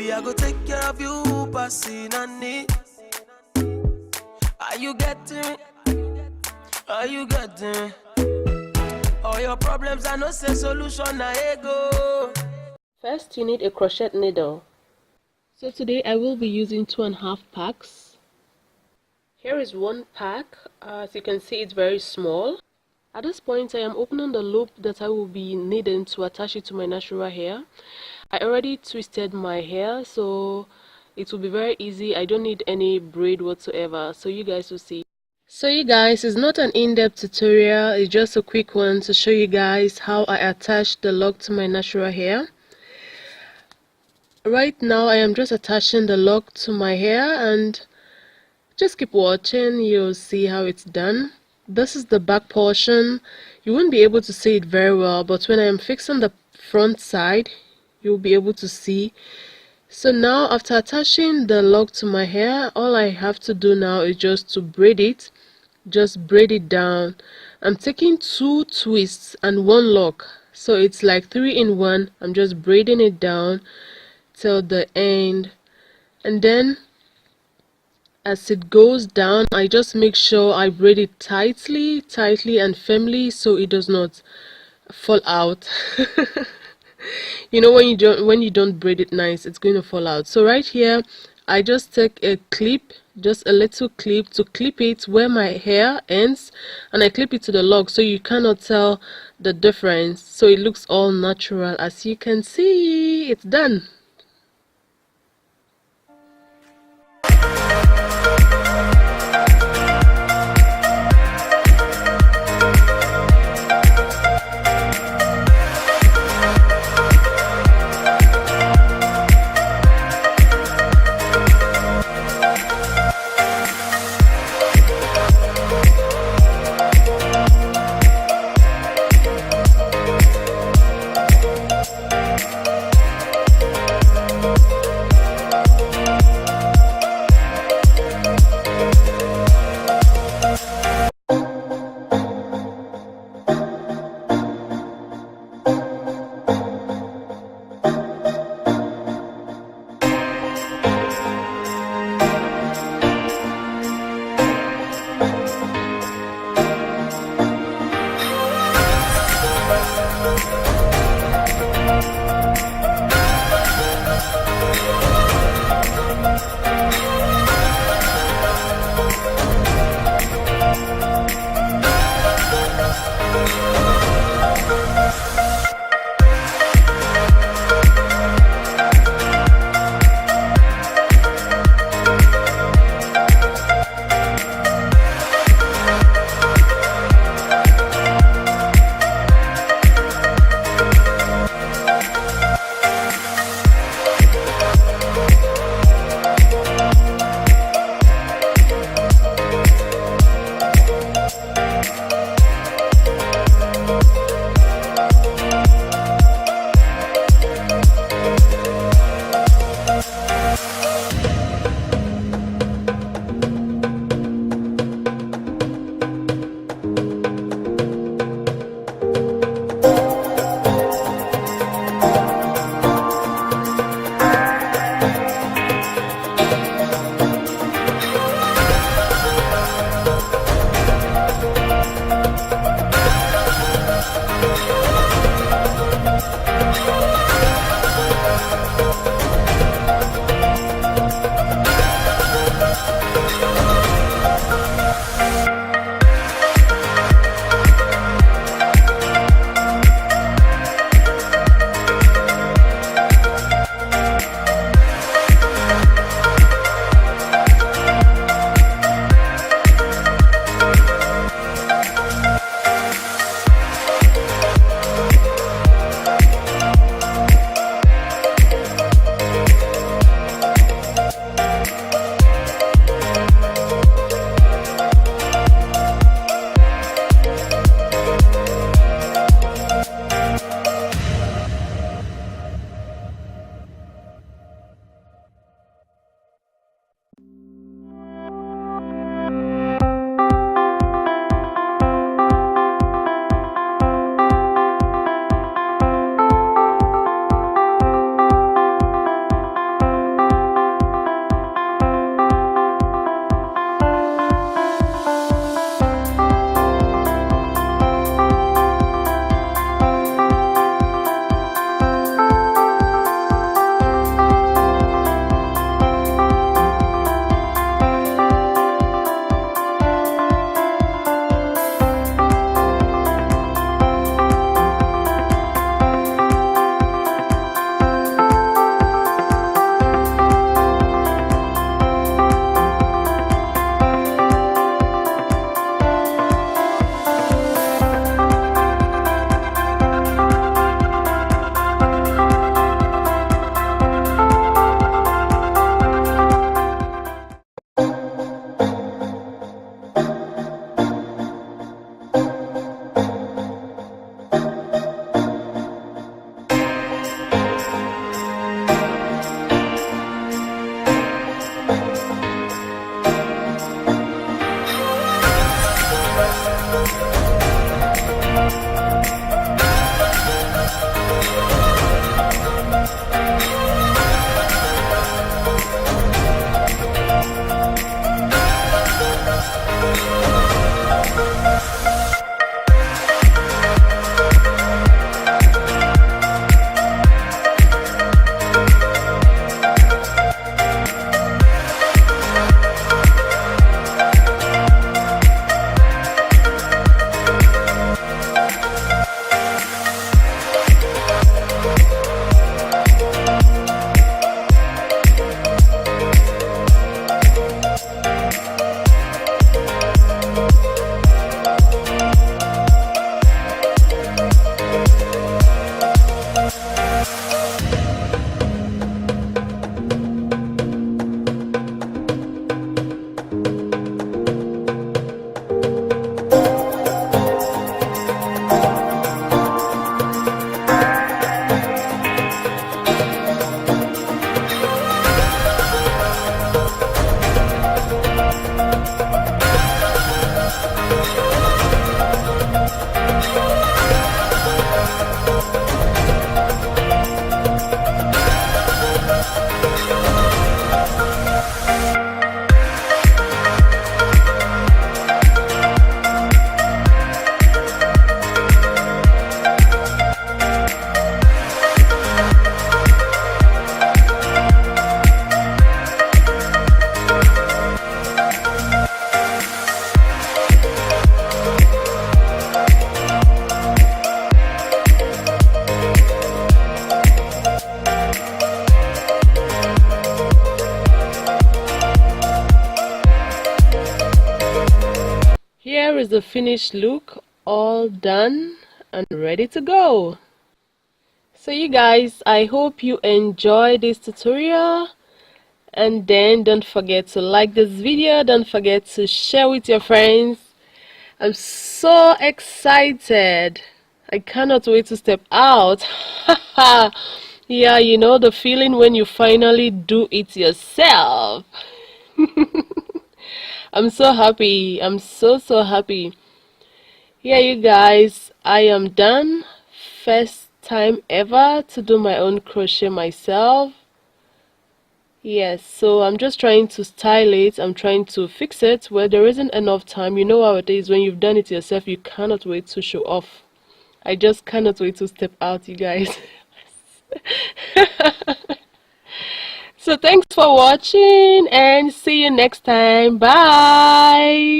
Baby, I go take care of you, passing on it. Are you getting me? Are you getting me? All your problems are no say solution, now go. First, you need a crochet needle. So today I will be using 2.5 packs. Here is one pack. As you can see, it's very small. At this point, I am opening the loop that I will be needing to attach it to my natural hair. I already twisted my hair, so it will be very easy. I don't need any braid whatsoever, so you guys will see. So you guys, it's not an in-depth tutorial, it's just a quick one to show you guys how I attach the lock to my natural hair. Right now I am just attaching the lock to my hair, and just keep watching, you'll see how it's done. This is the back portion. You won't be able to see it very well, but when I am fixing the front side, you'll be able to see. So now after attaching the lock to my hair, all I have to do now is just to braid it. Just braid it down. I'm taking 2 twists and 1 lock, so it's like 3 in 1. I'm just braiding it down till the end, and then as it goes down, I just make sure I braid it tightly and firmly so it does not fall out. You know, when you don't braid it nice, it's going to fall out. So right here I just take a clip, just a little clip, to clip it where my hair ends, and I clip it to the lock so you cannot tell the difference, so it looks all natural. As you can see, it's done. is the finished look, all done and ready to go. So you guys, I hope you enjoyed this tutorial, and then don't forget to like this video, don't forget to share with your friends. I'm so excited. I cannot wait to step out. Yeah, you know the feeling when you finally do it yourself. I'm so happy. I'm so happy. Yeah, you guys, I am done. First time ever to do my own crochet myself. Yes, so I'm just trying to style it. I'm trying to fix it where there isn't enough time. You know how it is when you've done it yourself, you cannot wait to show off. I just cannot wait to step out, you guys. So thanks for watching and see you next time. Bye.